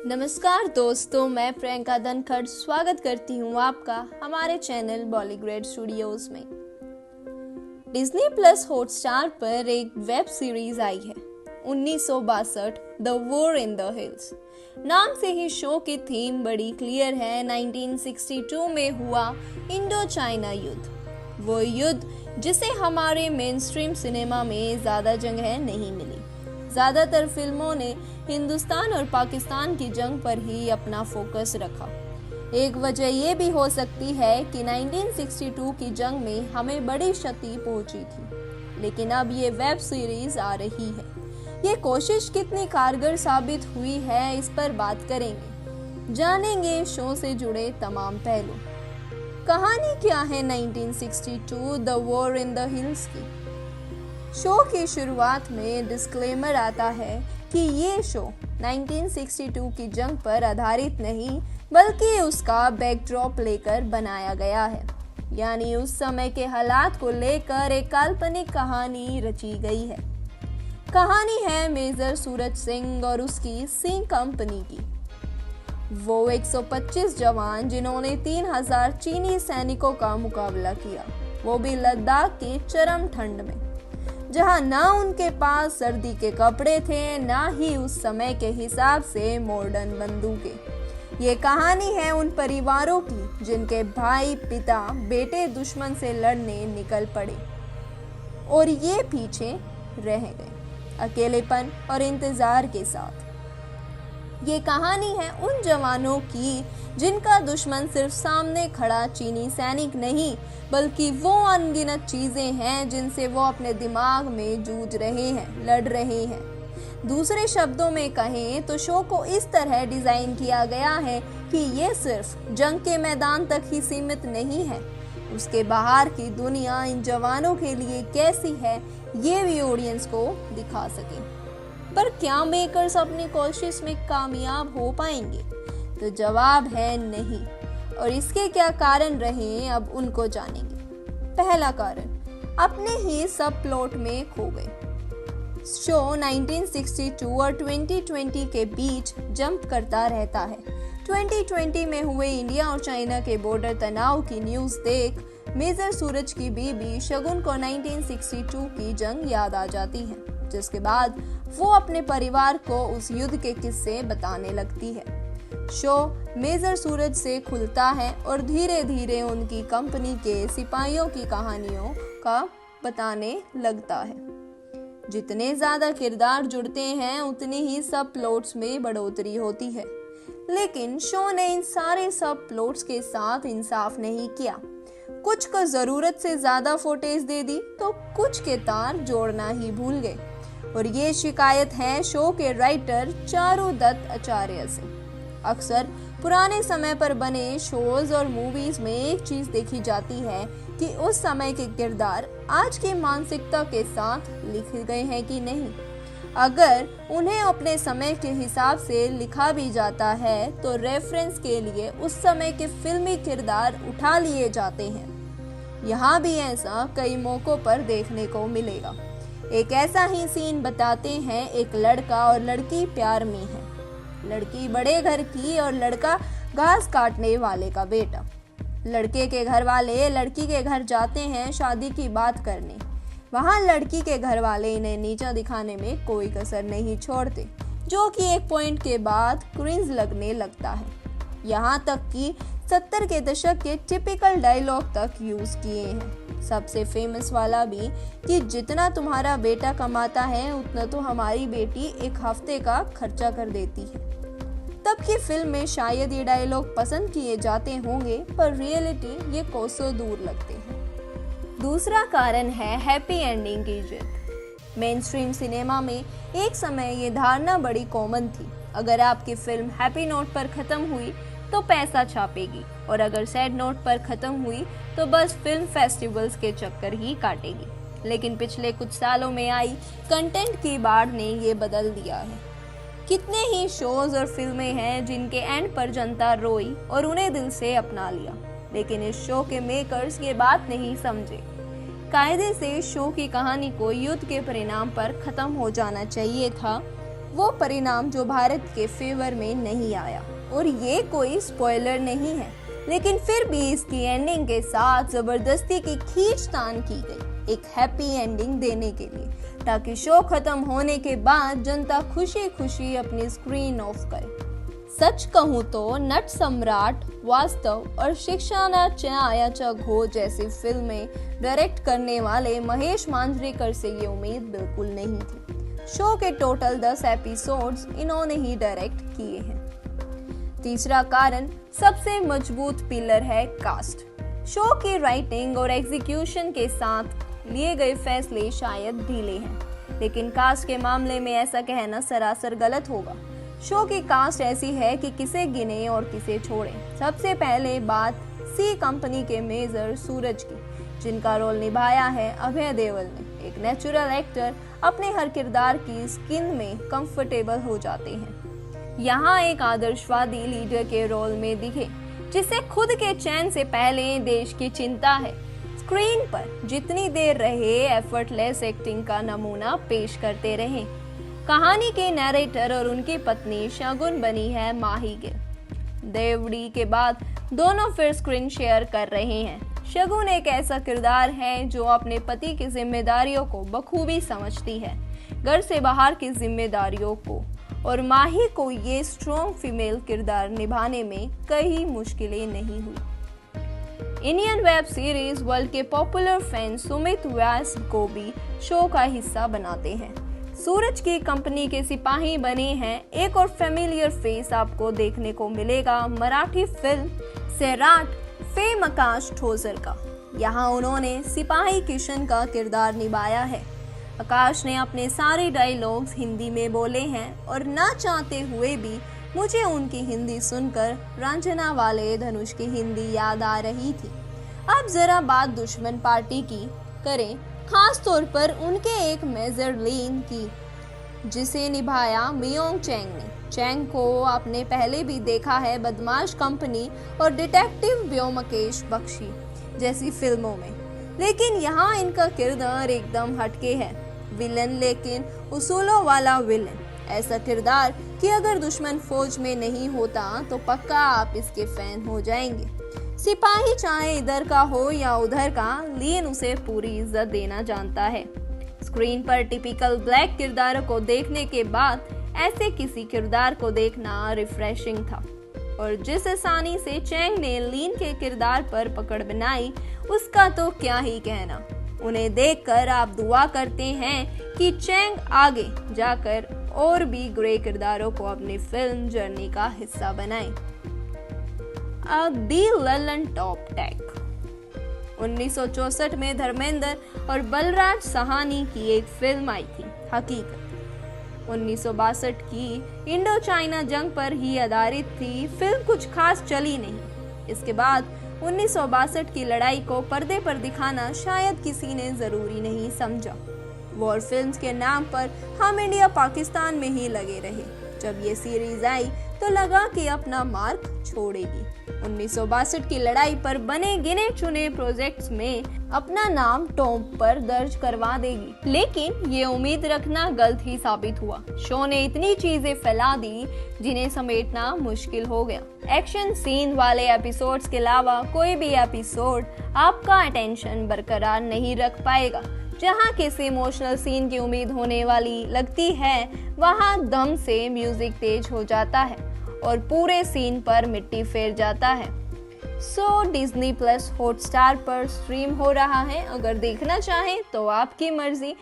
नमस्कार दोस्तों, मैं प्रियंका धनखड़ स्वागत करती हूँ आपका हमारे चैनल बॉलीग्रेड स्टूडियोज में। डिज्नी प्लस हॉटस्टार पर एक वेब सीरीज आई है 1962 the war in the hills. नाम से ही शो की थीम बड़ी क्लियर है। 1962 में हुआ इंडो चाइना युद्ध, वो युद्ध जिसे हमारे मेन स्ट्रीम सिनेमा में ज़्यादा जगह नहीं मिली। ज़्यादातर फिल्मों ने हिंदुस्तान और पाकिस्तान की जंग पर ही अपना फोकस रखा। एक वजह ये भी हो सकती है कि 1962 की जंग में हमें बड़ी क्षति पहुंची थी, लेकिन अब ये वेब सीरीज आ रही है। ये कोशिश कितनी कारगर साबित हुई है, इस पर बात करेंगे, जानेंगे शो से जुड़े तमाम पहलू। कहानी क्या है 1962 the war in the hills की? शो की शुरुआत में डिस्क्लेमर आता है कि ये शो 1962 की जंग पर आधारित नहीं बल्कि उसका बैकड्रॉप लेकर बनाया गया है, यानी उस समय के हालात को लेकर एक काल्पनिक कहानी रची गई है। कहानी है मेजर सूरज सिंह और उसकी सिंह कंपनी की। वो 125 जवान जिन्होंने 3000 चीनी सैनिकों का मुकाबला किया, वो भी लद्दाख की चरम ठंड में, जहां ना उनके पास सर्दी के कपड़े थे, ना ही उस समय के हिसाब से मॉडर्न बंदूकें। ये कहानी है उन परिवारों की जिनके भाई, पिता, बेटे दुश्मन से लड़ने निकल पड़े और ये पीछे रह गए अकेलेपन और इंतजार के साथ। ये कहानी है उन जवानों की जिनका दुश्मन सिर्फ सामने खड़ा चीनी सैनिक नहीं बल्कि वो अनगिनत चीजें हैं जिनसे वो अपने दिमाग में जूझ रहे हैं, लड़ रहे हैं। दूसरे शब्दों में कहें तो शो को इस तरह डिजाइन किया गया है कि ये सिर्फ जंग के मैदान तक ही सीमित नहीं है, उसके बाहर की दुनिया इन जवानों के लिए कैसी है ये भी ऑडियंस को दिखा सके। पर क्या मेकर्स अपनी कोशिश में कामयाब हो पाएंगे? तो जवाब है नहीं, और इसके क्या कारण रहे अब उनको जानेंगे। पहला कारण, अपने ही सब प्लॉट में खो गए। शो 1962 और 2020 के बीच जंप करता रहता है। 2020 में हुए इंडिया और चाइना के बॉर्डर तनाव की न्यूज़ देख मेजर सूरज की बीबी शगुन को 1962 की जंग याद आ जाती है, जिसके बाद वो अपने परिवार को उस युद्ध के किस्से बताने लगती है। शो मेजर सूरज से खुलता है और धीरे धीरे उनकी कंपनी के सिपाहियों की कहानियों का बताने लगता है। जितने ज्यादा किरदार जुड़ते हैं उतनी ही सब प्लॉट्स में बढ़ोतरी होती है, लेकिन शो ने इन सारे सब प्लॉट्स के साथ इंसाफ नहीं किया। कुछ को जरूरत से ज्यादा फुटेज दे दी तो कुछ के तार जोड़ना ही भूल गए, और ये शिकायत है शो के राइटर चारू दत्त आचार्य से। अक्सर पुराने समय पर बने शोज और मूवीज में एक चीज देखी जाती है कि उस समय के किरदार आज की मानसिकता के साथ लिखे गए हैं कि नहीं। अगर उन्हें अपने समय के हिसाब से लिखा भी जाता है तो रेफरेंस के लिए उस समय के फिल्मी किरदार उठा लिए जाते हैं। यहाँ भी ऐसा कई मौकों पर देखने को मिलेगा। एक ऐसा ही सीन बताते हैं, एक लड़का और लड़की प्यार में है। लड़की बड़े घर की और लड़का घास काटने वाले का बेटा। लड़के के घर वाले लड़की के घर जाते हैं शादी की बात करने। वहां लड़की के घर वाले इन्हें नीचा दिखाने में कोई कसर नहीं छोड़ते, जो कि एक पॉइंट के बाद क्रिंज लगने लगता है। यहाँ तक कि 70 के दशक के टिपिकल डायलॉग तक यूज किए हैं। सबसे फेमस वाला भी कि जितना तुम्हारा बेटा कमाता है उतना तो हमारी बेटी एक हफ्ते का खर्चा कर देती है। तब की फिल्म में शायद ये डायलॉग पसंद किए जाते होंगे, पर रियलिटी ये कोसों दूर लगते हैं। दूसरा कारण है हैप्पी एंडिंग की जिद। मेन स्ट्रीम सिनेमा में एक समय ये धारणा बड़ी कॉमन थी, अगर आपकी फिल्म हैप्पी नोट पर खत्म हुई तो पैसा छापेगी, और अगर सैड नोट पर खत्म हुई तो बस फिल्म फेस्टिवल्स के चक्कर ही काटेगी। लेकिन पिछले कुछ सालों में आई कंटेंट की बाढ़ ने ये बदल दिया है। कितने ही शोज और फिल्में हैं जिनके एंड पर जनता रोई और उन्हें दिल से अपना लिया, लेकिन इस शो के मेकर्स ये बात नहीं समझे। कायदे से शो की कहानी को युद्ध के परिणाम पर खत्म हो जाना चाहिए था, वो परिणाम जो भारत के फेवर में नहीं आया। और ये कोई स्पॉइलर नहीं है, लेकिन फिर भी इसकी एंडिंग के साथ जबरदस्ती की खींचतान की गई एक हैप्पी एंडिंग देने के लिए, ताकि शो खत्म होने के बाद जनता खुशी खुशी अपनी स्क्रीन ऑफ करे। सच कहूँ तो नट सम्राट, वास्तव और शिक्षाना आयाचा घोष जैसी फिल्में डायरेक्ट करने वाले महेश मांजरेकर से ये उम्मीद बिल्कुल नहीं थी। शो के टोटल 10 एपिसोड्स इन्होंने ही डायरेक्ट किए हैं। तीसरा कारण सबसे मजबूत पिलर है कास्ट। शो की राइटिंग और एग्जीक्यूशन के साथ लिए गए फैसले शायद ढीले हैं, लेकिन कास्ट के मामले में ऐसा कहना सरासर गलत होगा। शो की कास्ट ऐसी है कि किसे गिने और किसे छोड़े। सबसे पहले बात सी कंपनी के मेजर सूरज की, जिनका रोल निभाया है अभय देओल ने। एक नेचुरल एक्टर अपने हर किरदार की स्किन में कंफर्टेबल हो जाते हैं। यहाँ एक आदर्शवादी लीडर के रोल में दिखे, जिसे खुद के चैन से पहले देश की चिंता है। स्क्रीन पर जितनी देर रहे एफर्टलेस एक्टिंग का नमूना पेश करते रहे। कहानी के नैरेटर और उनकी पत्नी शगुन बनी है माही गिल। देवड़ी के बाद दोनों फिर स्क्रीन शेयर कर रहे हैं। शगुन एक ऐसा किरदार है जो अपने पति की जिम्मेदारियों को बखूबी समझती है, घर से बाहर की जिम्मेदारियों को, और माही को ये स्ट्रॉन्ग फीमेल किरदार निभाने में कई मुश्किलें नहीं हुई। इंडियन वेब सीरीज वर्ल्ड के पॉपुलर फैन सुमित व्यास को भी शो का हिस्सा बनाते हैं। सूरज की कंपनी के सिपाही बने हैं। एक और फेमिलियर फेस आपको देखने को मिलेगा मराठी फिल्म सैराट फेम आकाश ठोसर का। यहाँ उन्होंने सिपाही किशन का किरदार निभाया है। आकाश ने अपने सारे डायलॉग्स हिंदी में बोले हैं और ना चाहते हुए भी मुझे उनकी हिंदी सुनकर रंजना वाले धनुष की हिंदी याद आ रही थी। अब जरा बात दुश्मन पार्टी की करें, खास तौर पर उनके एक मेजर लीन की, जिसे निभाया मियोंग चैंग ने। चैंग को आपने पहले भी देखा है बदमाश कंपनी और डिटेक्टिव ब्योमकेश बख्शी जैसी फिल्मों में, लेकिन यहाँ इनका किरदार एकदम हटके है। विलन, लेकिन उसूलों वाला विलन। ऐसा किरदार कि अगर दुश्मन फौज में नहीं होता तो पक्का आप इसके फैन हो जाएंगे। सिपाही चाहे इधर का हो या उधर का, लीन उसे पूरी इज्जत देना जानता है। स्क्रीन पर टिपिकल ब्लैक किरदारों को देखने के बाद ऐसे किसी किरदार को देखना रिफ्रेशिंग था, और जिस आसानी से चैंग ने लीन के किरदार पर पकड़ बनाई उसका तो क्या ही कहना। उन्हें देखकर आप दुआ करते हैं कि चैंग आगे जाकर और भी ग्रे किरदारों को अपनी फिल्म जर्नी का हिस्सा बनाए। दी ललन टॉप टैग 1964 में धर्मेंद्र और बलराज सहानी की एक फिल्म आई थी हकीकत। 1962 की इंडो चाइना जंग पर ही आधारित थी। फिल्म कुछ खास चली नहीं। इसके बाद 1962 की लड़ाई को पर्दे पर दिखाना शायद किसी ने जरूरी नहीं समझा। वॉर फिल्म्स के नाम पर हम इंडिया पाकिस्तान में ही लगे रहे। जब ये सीरीज आई तो लगा कि अपना मार्क छोड़ेगी। 1962 की लड़ाई पर बने गिने चुने प्रोजेक्ट्स में अपना नाम टॉप पर दर्ज करवा देगी, लेकिन ये उम्मीद रखना गलत ही साबित हुआ। शो ने इतनी चीजें फैला दी जिन्हें समेटना मुश्किल हो गया। एक्शन सीन वाले एपिसोड्स के अलावा कोई भी एपिसोड आपका अटेंशन बरकरार नहीं रख पाएगा। जहाँ किसी इमोशनल सीन की उम्मीद होने वाली लगती है, वहाँ दम से म्यूजिक तेज हो जाता है और पूरे सीन पर मिट्टी फेर जाता है। डिज्नी प्लस हॉटस्टार पर स्ट्रीम हो रहा है। अगर देखना चाहें तो आपकी मर्जी।